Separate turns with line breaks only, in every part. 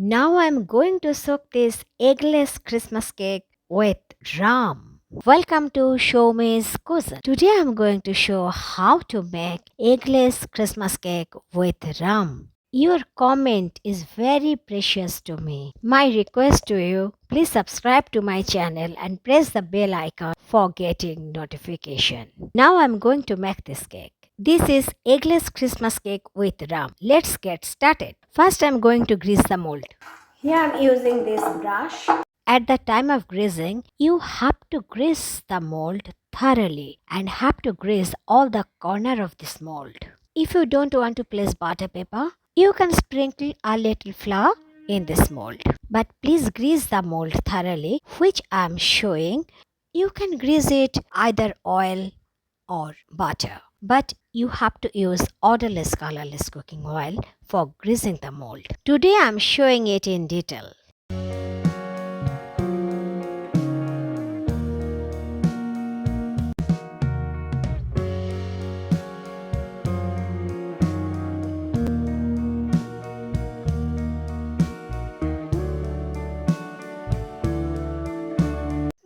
Now I'm going to soak this eggless Christmas cake with rum. Welcome to Soumi's Cuisine. Today I'm going to show how to make eggless Christmas cake with rum. Your comment is very precious to me. My request to you, please subscribe to my channel and press the bell icon for getting notification. Now I'm going to make this cake. This is eggless Christmas cake with rum. Let's get started. First I'm going to grease the mold. Here I'm using this brush. At the time of greasing, you have to grease the mold thoroughly and have to grease all the corner of this mold. If you don't want to place butter paper, you can sprinkle a little flour in this mold. But please grease the mold thoroughly, which I am showing. You can grease it either oil or butter. But you have to use odorless colorless cooking oil for greasing the mold. Today I am showing it in detail.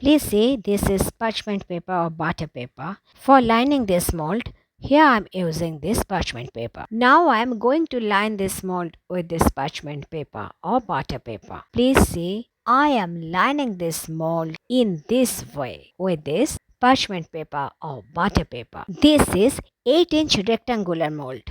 Please see, this is parchment paper or butter paper. For lining this mold, here I am using this parchment paper. Now I am going to line this mold with this parchment paper or butter paper. Please see, I am lining this mold in this way with this parchment paper or butter paper. This is 8-inch rectangular mold.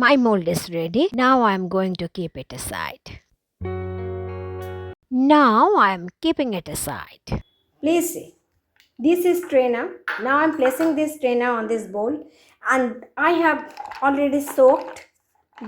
My mold is ready. Now I am going to keep it aside. Now I am keeping it aside. Please see. This is strainer. Now I am placing this strainer on this bowl and I have already soaked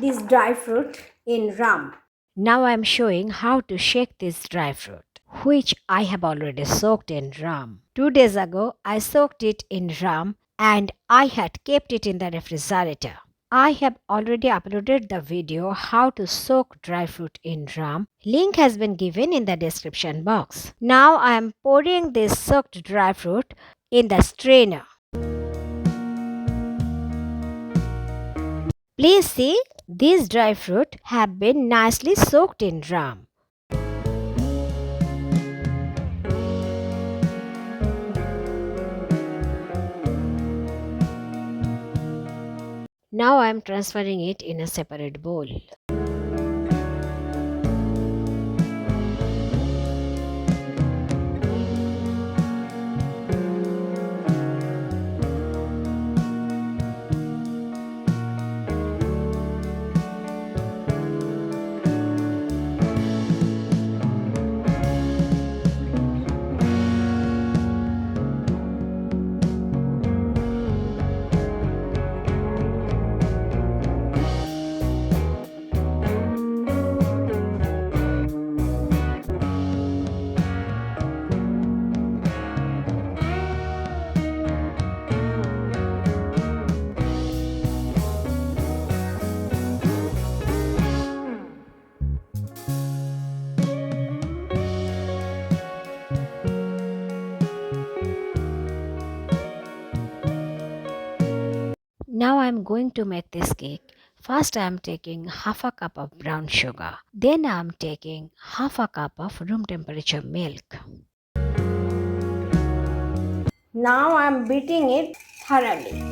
this dry fruit in rum. Now I am showing how to shake this dry fruit, which I have already soaked in rum. 2 days ago, I soaked it in rum and I had kept it in the refrigerator. I have already uploaded the video how to soak dry fruit in rum. Link has been given in the description box. Now I am pouring this soaked dry fruit in the strainer. Please see, these dry fruit have been nicely soaked in rum. Now I am transferring it in a separate bowl. Now I am going to make this cake. First I am taking half a cup of brown sugar. Then I am taking half a cup of room temperature milk. Now I am beating it thoroughly.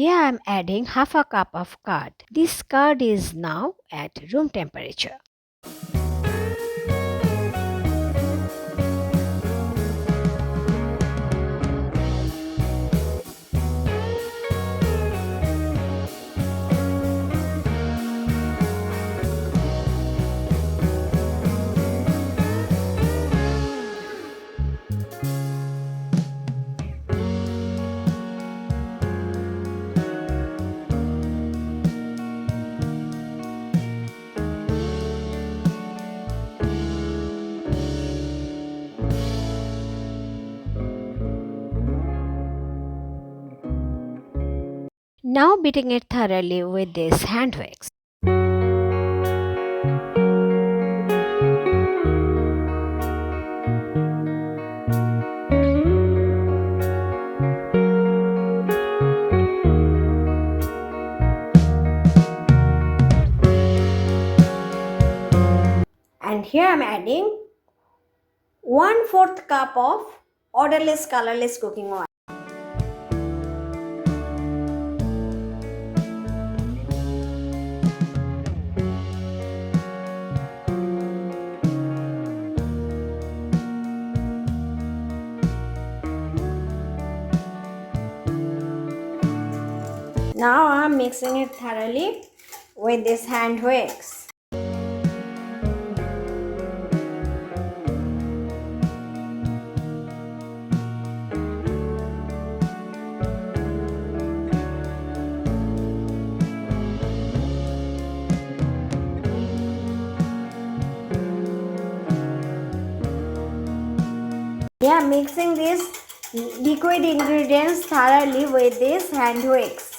Here I am adding half a cup of curd. This curd is now at room temperature. Now beating it thoroughly with this hand wax. And here I am adding 1/4 cup of odorless colorless cooking oil. Now I am mixing it thoroughly with this hand wax. Yeah, mixing these liquid ingredients thoroughly with this hand wax.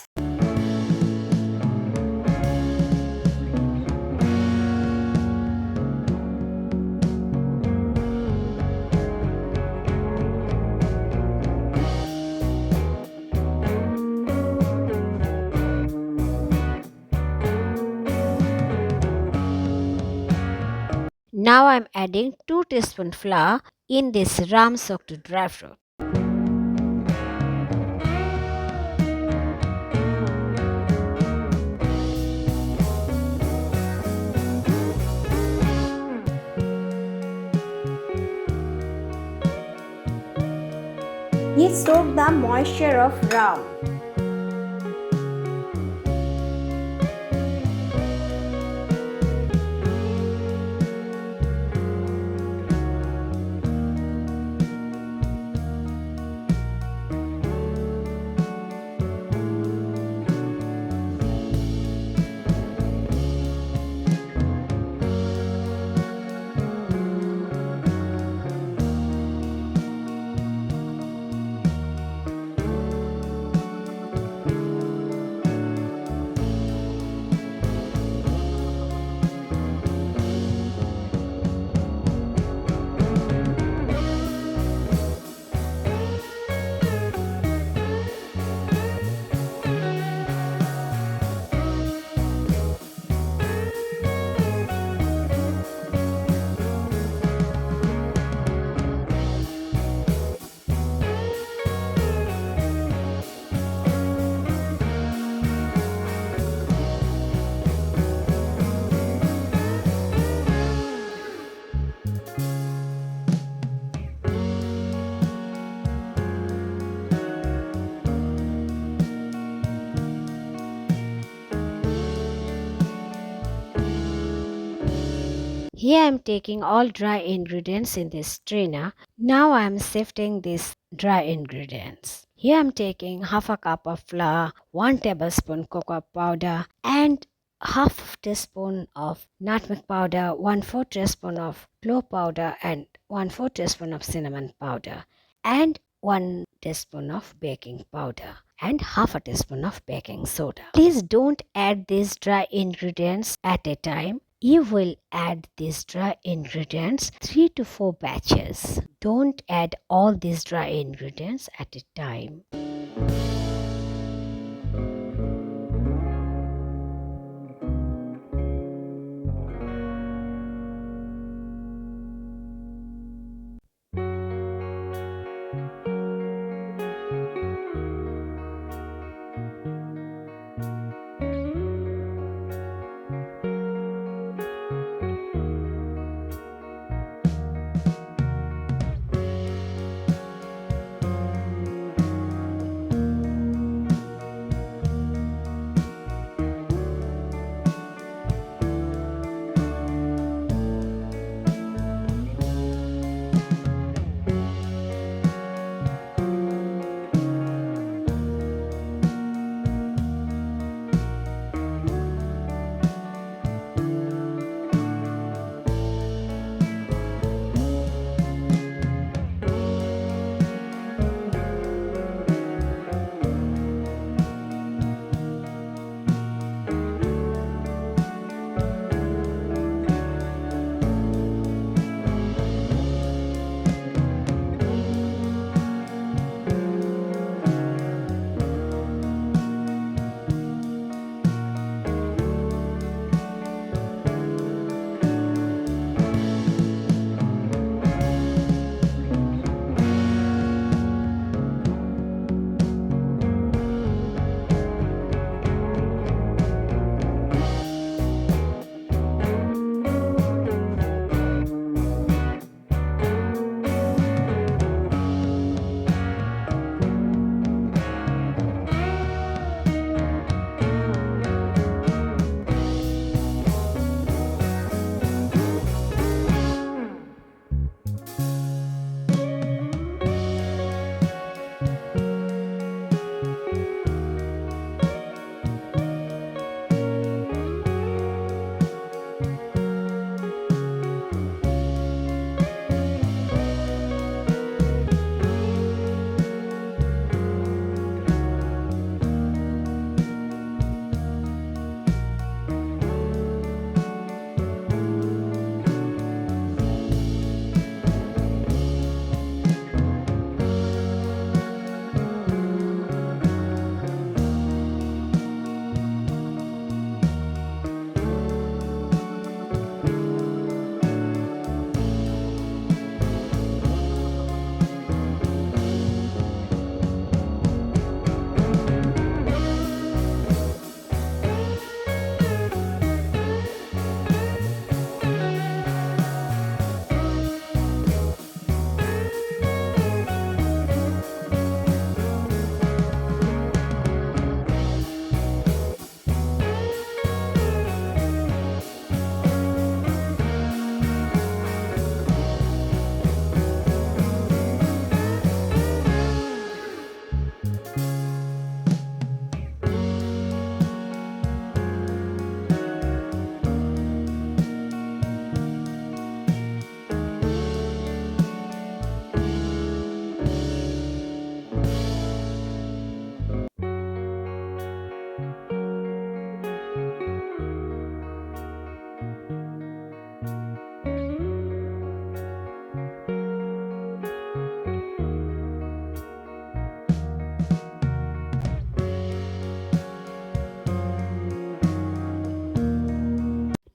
Now I am adding 2 teaspoons flour in this rum soaked dry fruit. He soaked the moisture of rum. Here I am taking all dry ingredients in this strainer. Now I am sifting these dry ingredients. Here I am taking half a cup of flour, 1 tablespoon cocoa powder and half teaspoon of nutmeg powder, 1/4 teaspoon of clove powder and 1/4 teaspoon of cinnamon powder and 1 teaspoon of baking powder and half a teaspoon of baking soda. Please don't add these dry ingredients at a time. You will add these dry ingredients 3 to 4 batches. Don't add all these dry ingredients at a time.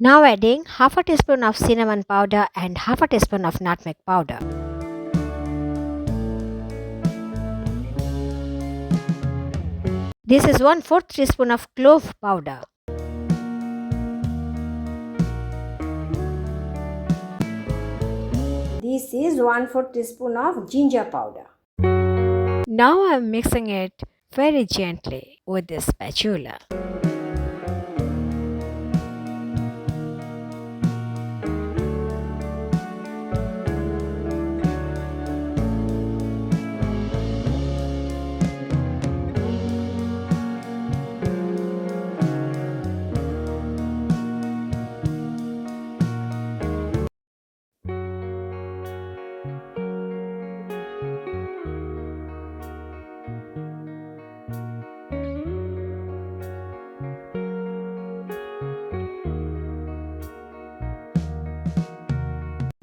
Now adding half a teaspoon of cinnamon powder and half a teaspoon of nutmeg powder. This is 1/4 teaspoon of clove powder. This is 1/4 teaspoon of ginger powder. Now I am mixing it very gently with the spatula.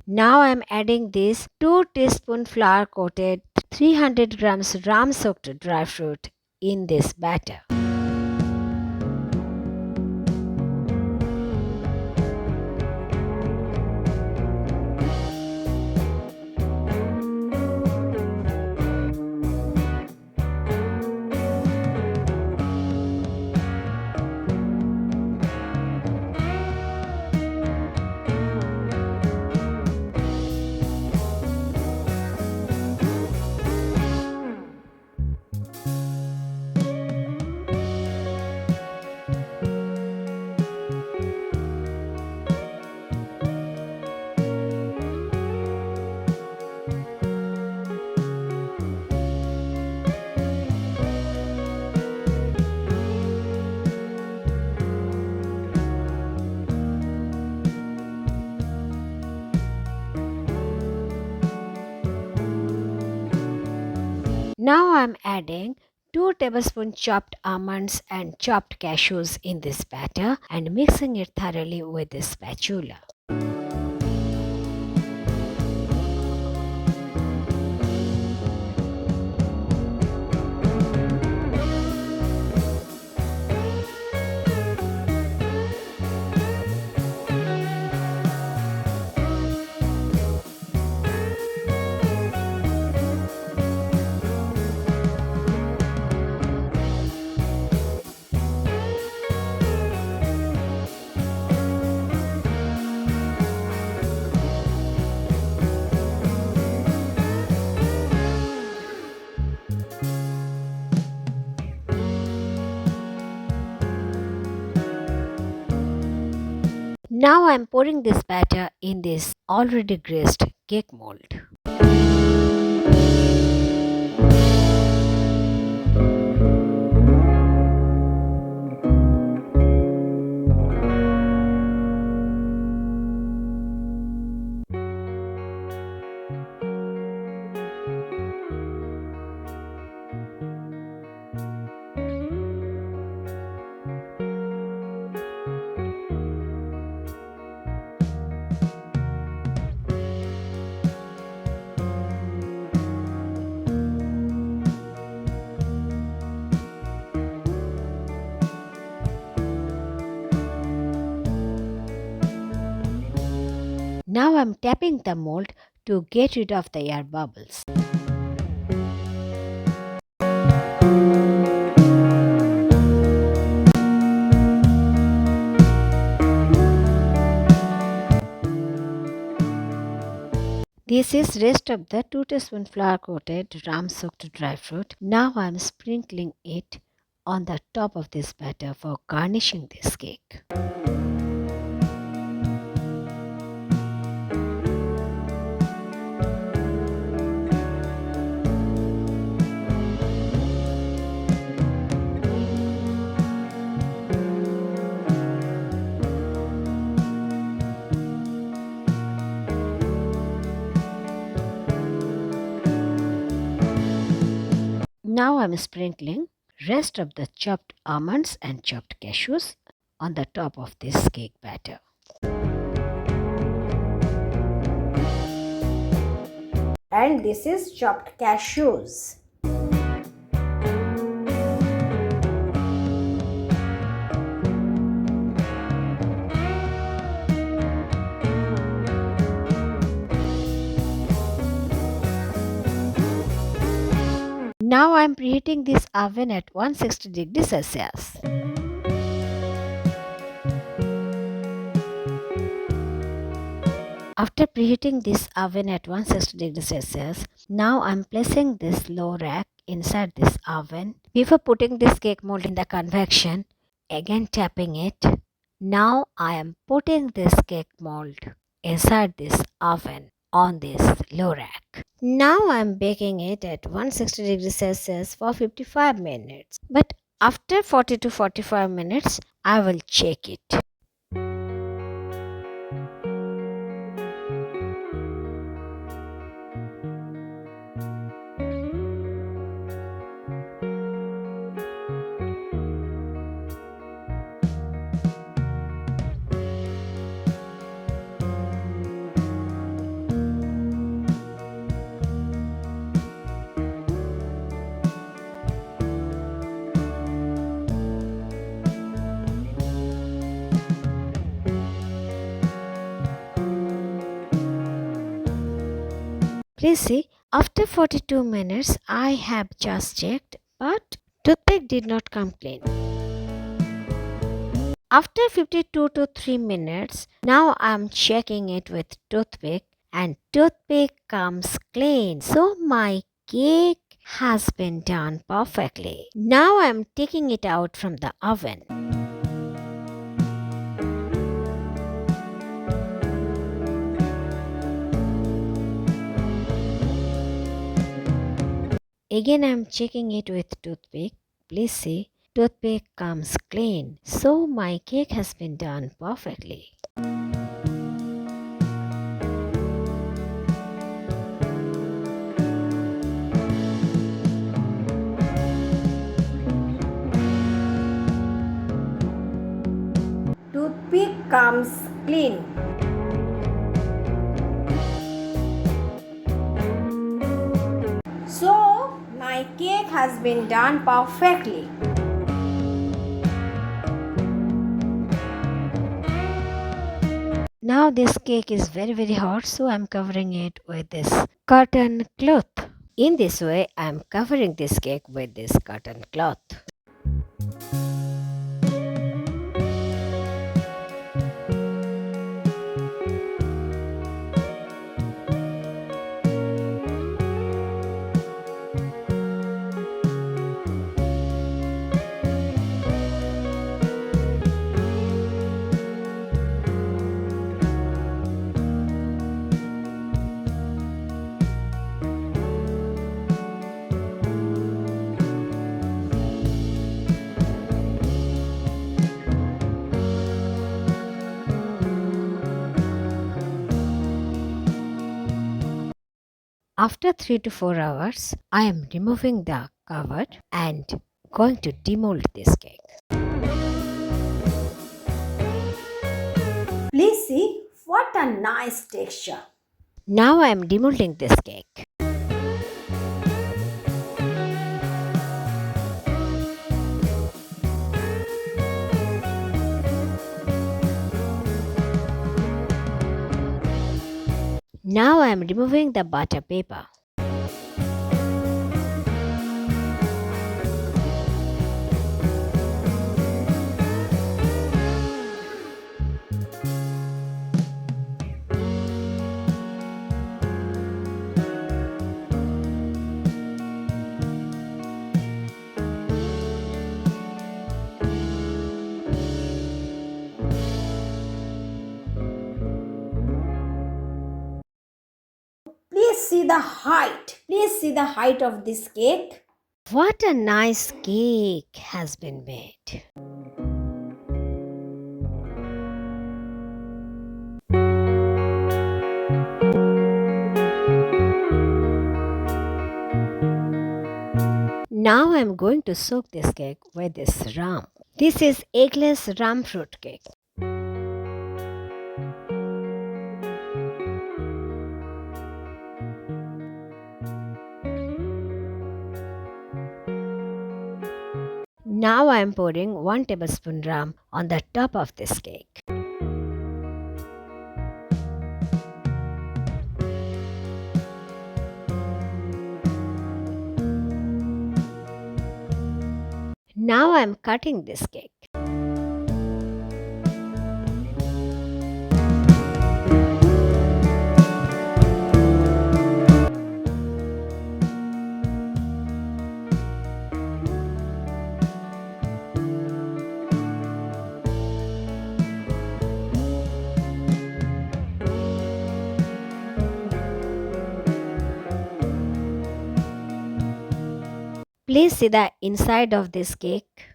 Now I am adding this 2 teaspoon flour coated 300 grams rum soaked dry fruit in this batter. Now I am adding 2 tablespoons chopped almonds and chopped cashews in this batter and mixing it thoroughly with the spatula. Now I am pouring this batter in this already greased cake mold. Now I am tapping the mold to get rid of the air bubbles. This is rest of the 2 teaspoon flour coated rum soaked dry fruit. Now I am sprinkling it on the top of this batter for garnishing this cake. Now I am sprinkling rest of the chopped almonds and chopped cashews on the top of this cake batter. And this is chopped cashews. Now I am preheating this oven at 160 degrees Celsius. After preheating this oven at 160 degrees Celsius, now I am placing this low rack inside this oven. Before putting this cake mold in the convection, again tapping it. Now I am putting this cake mold inside this oven on this low rack. Now I am baking it at 160 degrees Celsius for 55 minutes. But after 40 to 45 minutes, I will check it. Please see, after 42 minutes, I have just checked, but toothpick did not come clean. After 52 to 3 minutes, now I am checking it with toothpick and toothpick comes clean. So my cake has been done perfectly. Now I am taking it out from the oven. Again I am checking it with toothpick. Please see, toothpick comes clean. So my cake has been done perfectly. Toothpick comes clean. So my cake has been done perfectly. Now this cake is very hot, so I'm covering it with this cotton cloth. In this way, I'm covering this cake with this cotton cloth. After 3 to 4 hours, I am removing the cover and going to demold this cake. Please see what a nice texture. Now I am demolding this cake. Now I am removing the butter paper. Please see the height. Please see the height of this cake. What a nice cake has been made. Now I am going to soak this cake with this rum. This is eggless rum fruit cake. Now I am pouring 1 tablespoon rum on the top of this cake. Now I'm cutting this cake. Please see the inside of this cake.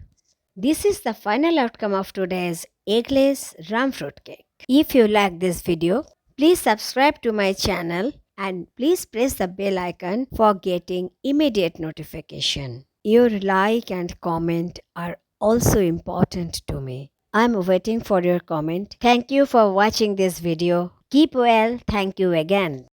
This is the final outcome of today's eggless rum fruit cake. If you like this video, please subscribe to my channel and please press the bell icon for getting immediate notification. Your like and comment are also important to me. I'm waiting for your comment. Thank you for watching this video. Keep well. Thank you again.